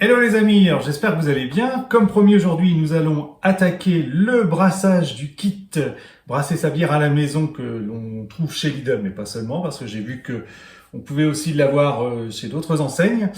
Hello les amis, alors j'espère que vous allez bien. Comme promis aujourd'hui, nous allons attaquer le brassage du kit brasser sa bière à la maison que l'on trouve chez Lidl, mais pas seulement, parce que j'ai vu que on pouvait aussi l'avoir chez d'autres enseignes.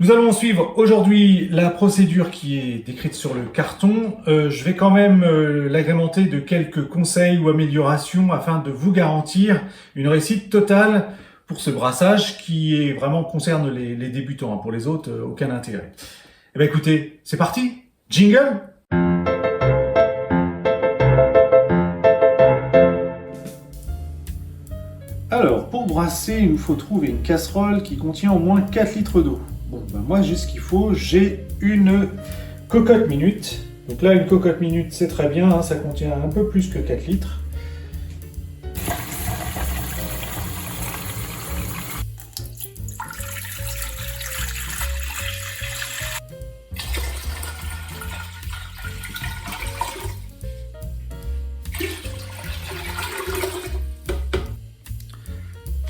Nous allons suivre aujourd'hui la procédure qui est décrite sur le carton. Je vais quand même l'agrémenter de quelques conseils ou améliorations afin de vous garantir une réussite totale pour ce brassage qui est vraiment concerne les débutants. Pour les autres, aucun intérêt. Eh bien écoutez, c'est parti. Jingle. Alors, pour brasser, il nous faut trouver une casserole qui contient au moins 4 litres d'eau. Bon, ben moi, j'ai ce qu'il faut. J'ai une cocotte minute. Donc là, une cocotte minute, c'est très bien. Hein, ça contient un peu plus que 4 litres.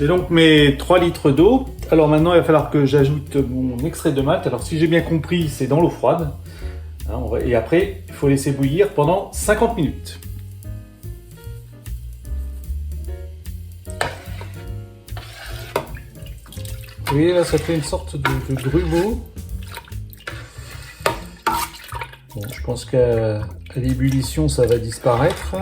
J'ai donc mes 3 litres d'eau. Alors maintenant, il va falloir que j'ajoute mon extrait de malt. Alors si j'ai bien compris, c'est dans l'eau froide. Et après, il faut laisser bouillir pendant 50 minutes. Vous voyez là, ça fait une sorte de grumeau. Bon, je pense qu'à l'ébullition, ça va disparaître.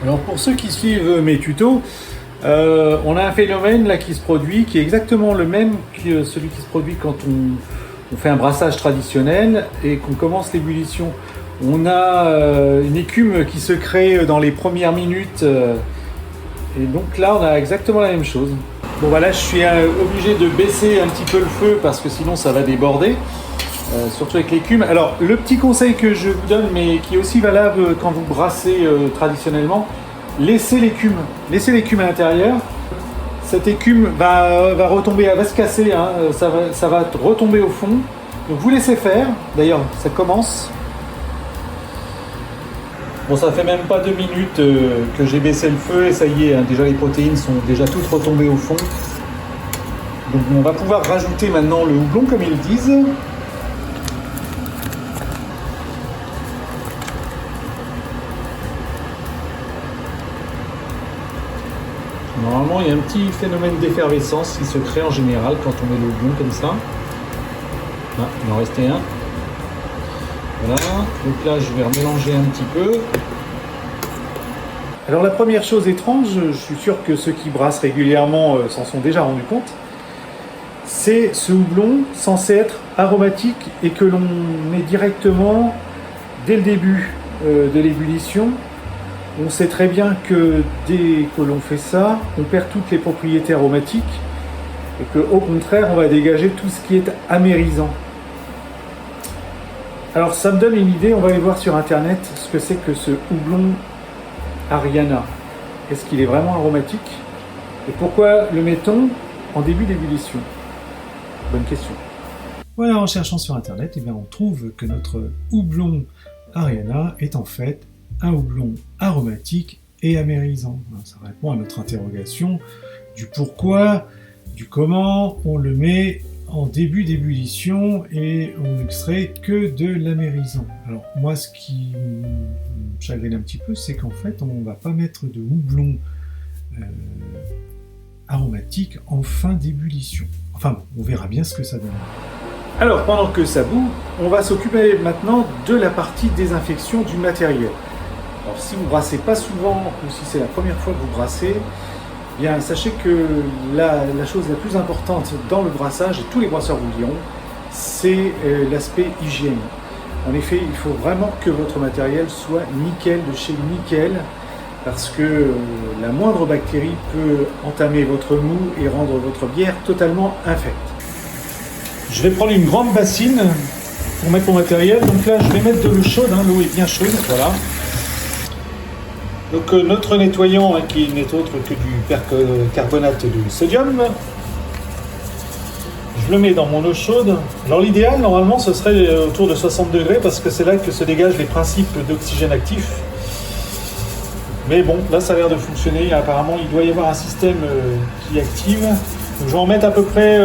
Alors pour ceux qui suivent mes tutos, on a un phénomène là qui se produit, qui est exactement le même que celui qui se produit quand on fait un brassage traditionnel et qu'on commence l'ébullition. On a une écume qui se crée dans les premières minutes et donc là on a exactement la même chose. Bon voilà, je suis obligé de baisser un petit peu le feu parce que sinon ça va déborder. Surtout avec l'écume. Alors le petit conseil que je vous donne, mais qui est aussi valable quand vous brassez traditionnellement, laissez l'écume à l'intérieur. Cette écume va retomber, elle va se casser, hein, ça va retomber au fond. Donc vous laissez faire. D'ailleurs ça commence. Bon, ça fait même pas 2 minutes que j'ai baissé le feu et ça y est, hein, déjà les protéines sont déjà toutes retombées au fond. Donc on va pouvoir rajouter maintenant le houblon comme ils disent. Normalement, il y a un petit phénomène d'effervescence qui se crée en général quand on met le houblon comme ça. Ah, il en restait un. Voilà, donc là je vais remélanger un petit peu. Alors la première chose étrange, je suis sûr que ceux qui brassent régulièrement s'en sont déjà rendus compte, c'est ce houblon censé être aromatique et que l'on met directement dès le début de l'ébullition. On sait très bien que dès que l'on fait ça, on perd toutes les propriétés aromatiques et qu'au contraire, on va dégager tout ce qui est amérisant. Alors ça me donne une idée, on va aller voir sur internet ce que c'est que ce houblon Ariana. Est-ce qu'il est vraiment aromatique? Et pourquoi le met-on en début d'ébullition? Bonne question. Voilà, en cherchant sur internet, eh bien, on trouve que notre houblon Ariana est en fait un houblon aromatique et amérisant. Ça répond à notre interrogation du pourquoi, du comment on le met en début d'ébullition et on n'extrait que de l'amérisant. Alors moi, ce qui me chagrine un petit peu, c'est qu'en fait on ne va pas mettre de houblon aromatique en fin d'ébullition. Enfin bon, on verra bien ce que ça donne. Alors pendant que ça bout, on va s'occuper maintenant de la partie désinfection du matériel. Alors si vous brassez pas souvent ou si c'est la première fois que vous brassez, bien, sachez que la chose la plus importante dans le brassage, et tous les brasseurs vous le diront, c'est l'aspect hygiène. En effet, il faut vraiment que votre matériel soit nickel de chez nickel, parce que la moindre bactérie peut entamer votre mou et rendre votre bière totalement infecte. Je vais prendre une grande bassine pour mettre mon matériel. Donc là, je vais mettre de l'eau chaude, hein, l'eau est bien chaude, voilà. Donc notre nettoyant, hein, qui n'est autre que du percarbonate de sodium, je le mets dans mon eau chaude. Alors l'idéal, normalement, ce serait autour de 60 degrés parce que c'est là que se dégagent les principes d'oxygène actif. Mais bon, là ça a l'air de fonctionner. Apparemment, il doit y avoir un système qui active. Donc, je vais en mettre à peu près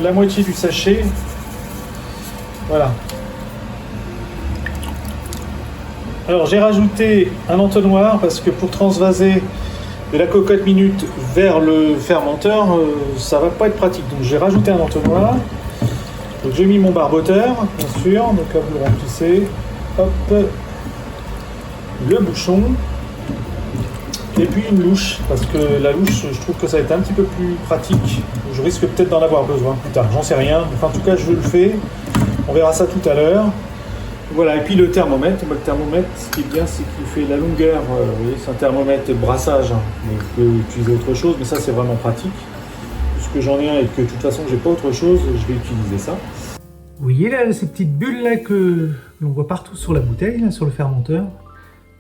la moitié du sachet. Voilà. Alors j'ai rajouté un entonnoir parce que pour transvaser de la cocotte minute vers le fermenteur, ça va pas être pratique. Donc j'ai rajouté un entonnoir. Donc j'ai mis mon barboteur, bien sûr. Donc là vous le remplissez. Hop. Le bouchon. Et puis une louche, parce que la louche, je trouve que ça va être un petit peu plus pratique. Je risque peut-être d'en avoir besoin plus tard, j'en sais rien. Enfin, en tout cas, je le fais. On verra ça tout à l'heure. Voilà, et puis le thermomètre. Le thermomètre, ce qui est bien, c'est qu'il fait la longueur. Vous voyez, c'est un thermomètre de brassage. Hein. Donc, vous pouvez utiliser autre chose, mais ça, c'est vraiment pratique. Puisque j'en ai un et que de toute façon, j'ai pas autre chose, je vais utiliser ça. Vous voyez là, ces petites bulles là que l'on voit partout sur la bouteille, là, sur le fermenteur.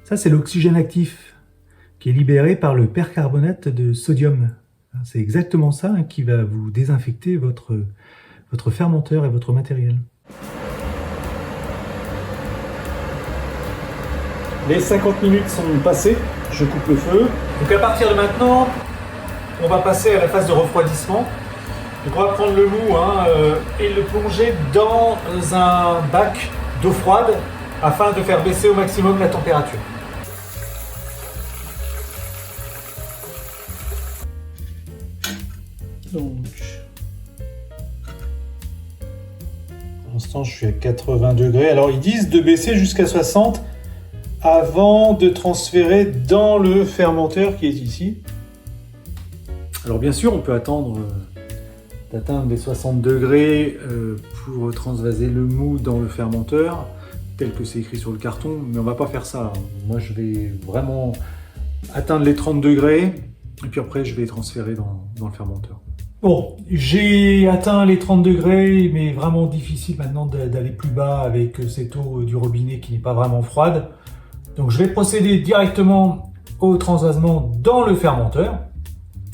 Ça, c'est l'oxygène actif, qui est libéré par le percarbonate de sodium. C'est exactement ça, hein, qui va vous désinfecter votre fermenteur et votre matériel. Les 50 minutes sont passées, je coupe le feu. Donc à partir de maintenant, on va passer à la phase de refroidissement. Donc on va prendre le mou et le plonger dans un bac d'eau froide afin de faire baisser au maximum la température. Donc, pour l'instant, je suis à 80 degrés. Alors, ils disent de baisser jusqu'à 60 avant de transférer dans le fermenteur qui est ici. Alors, bien sûr, on peut attendre d'atteindre les 60 degrés pour transvaser le mou dans le fermenteur, tel que c'est écrit sur le carton, mais on va pas faire ça. Moi, je vais vraiment atteindre les 30 degrés et puis après, je vais transférer dans le fermenteur. Bon, j'ai atteint les 30 degrés, mais vraiment difficile maintenant d'aller plus bas avec cette eau du robinet qui n'est pas vraiment froide. Donc je vais procéder directement au transvasement dans le fermenteur.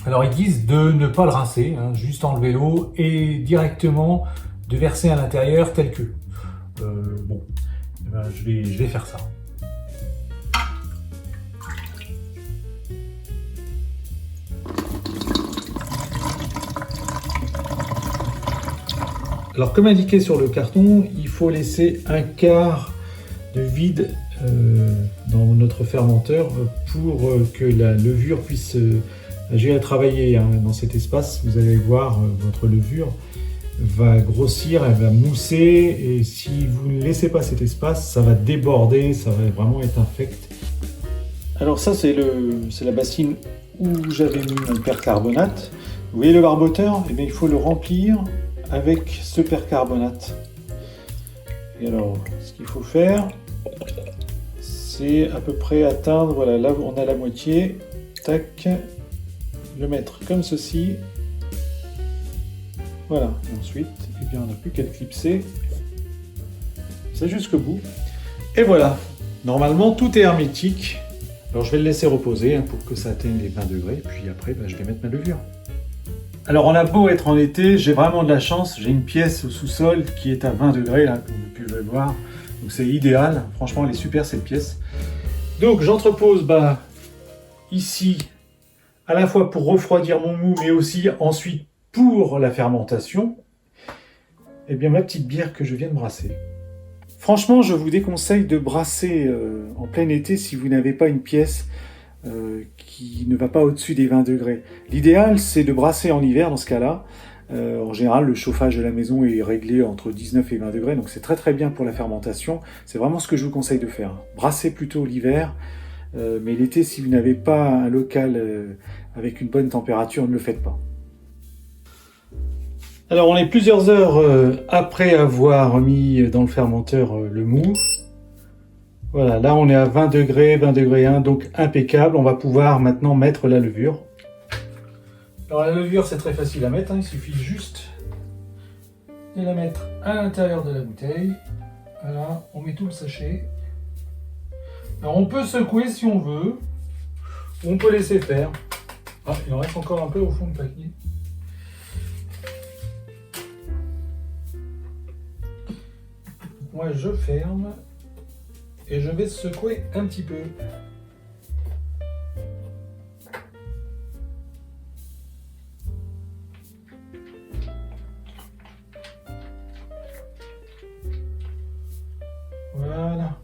Alors ils disent de ne pas le rincer, hein, juste enlever l'eau et directement de verser à l'intérieur tel que. Bon, ben, je vais faire ça. Alors comme indiqué sur le carton, il faut laisser un quart de vide dans notre fermenteur pour que la levure puisse agir et travailler. Hein. Dans cet espace, vous allez voir, votre levure va grossir, elle va mousser, et si vous ne laissez pas cet espace, ça va déborder, ça va vraiment être infect. Alors ça, c'est la bassine où j'avais mis mon percarbonate. Vous voyez le barboteur? Eh bien, il faut le remplir avec ce percarbonate. Et alors, ce qu'il faut faire, c'est à peu près atteindre, voilà, là on a la moitié, tac, le mettre comme ceci, voilà, et ensuite, eh bien, on n'a plus qu'à le clipser, c'est jusqu'au bout, et voilà, normalement tout est hermétique. Alors je vais le laisser reposer pour que ça atteigne les 20 degrés, puis après je vais mettre ma levure. Alors on a beau être en été, j'ai vraiment de la chance, j'ai une pièce au sous-sol qui est à 20 degrés, là, comme vous pouvez le voir, donc c'est idéal, franchement elle est super cette pièce. Donc j'entrepose ici, à la fois pour refroidir mon mou, mais aussi ensuite pour la fermentation, eh bien ma petite bière que je viens de brasser. Franchement, je vous déconseille de brasser en plein été si vous n'avez pas une pièce qui ne va pas au-dessus des 20 degrés. L'idéal, c'est de brasser en hiver dans ce cas-là. En général, le chauffage de la maison est réglé entre 19 et 20 degrés, donc c'est très très bien pour la fermentation. C'est vraiment ce que je vous conseille de faire. Brassez plutôt l'hiver, mais l'été, si vous n'avez pas un local avec une bonne température, ne le faites pas. Alors, on est plusieurs heures après avoir mis dans le fermenteur le mou. Voilà, là on est à 20 degrés, 20 degrés 1, donc impeccable. On va pouvoir maintenant mettre la levure. Alors la levure, c'est très facile à mettre, il suffit juste de la mettre à l'intérieur de la bouteille. Voilà, on met tout le sachet. Alors on peut secouer si on veut. On peut laisser faire. Ah, il en reste encore un peu au fond du paquet. Moi, je ferme et je vais secouer un petit peu. Voilà.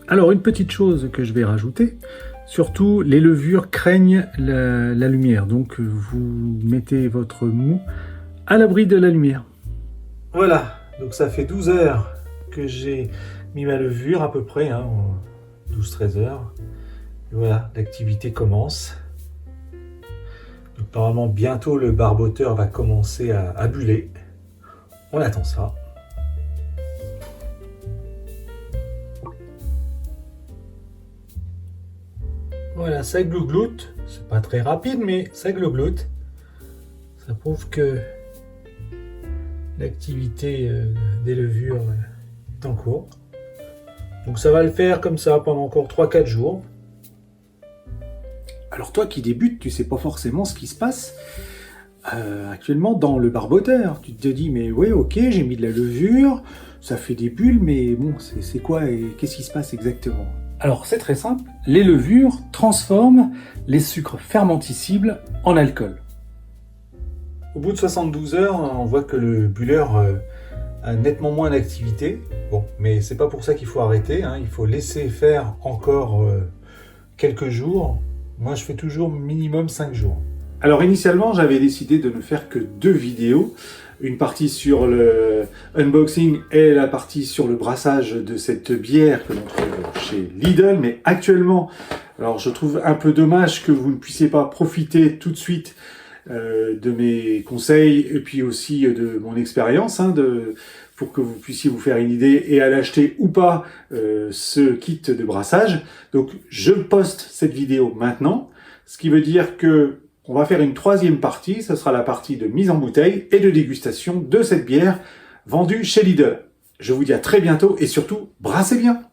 Alors, une petite chose que je vais rajouter, surtout les levures craignent la lumière, donc vous mettez votre mou à l'abri de la lumière. Voilà, donc ça fait 12 heures que j'ai mis ma levure à peu près, hein, 12-13 heures. Et voilà, l'activité commence. Donc normalement bientôt le barboteur va commencer à buller. On attend ça. Voilà, ça glougloute. C'est pas très rapide, mais ça glougloute. Ça prouve que l'activité des levures est en cours. Donc ça va le faire comme ça pendant encore 3-4 jours. Alors toi qui débutes, tu sais pas forcément ce qui se passe actuellement dans le barboteur. Tu te dis mais ouais ok, j'ai mis de la levure, ça fait des bulles, mais bon c'est quoi et qu'est-ce qui se passe exactement? Alors c'est très simple, les levures transforment les sucres fermentescibles en alcool. Au bout de 72 heures, on voit que le bulleur a nettement moins d'activité. Bon, mais c'est pas pour ça qu'il faut arrêter, hein. Il faut laisser faire encore quelques jours. Moi, je fais toujours minimum 5 jours. Alors initialement, j'avais décidé de ne faire que 2 vidéos. Une partie sur le unboxing et la partie sur le brassage de cette bière que l'on trouve chez Lidl. Mais actuellement, alors je trouve un peu dommage que vous ne puissiez pas profiter tout de suite de mes conseils et puis aussi de mon expérience, hein, pour que vous puissiez vous faire une idée et à l'acheter ou pas ce kit de brassage. Donc je poste cette vidéo maintenant, ce qui veut dire que on va faire une 3e partie, ce sera la partie de mise en bouteille et de dégustation de cette bière vendue chez Lidl. Je vous dis à très bientôt et surtout, brassez bien!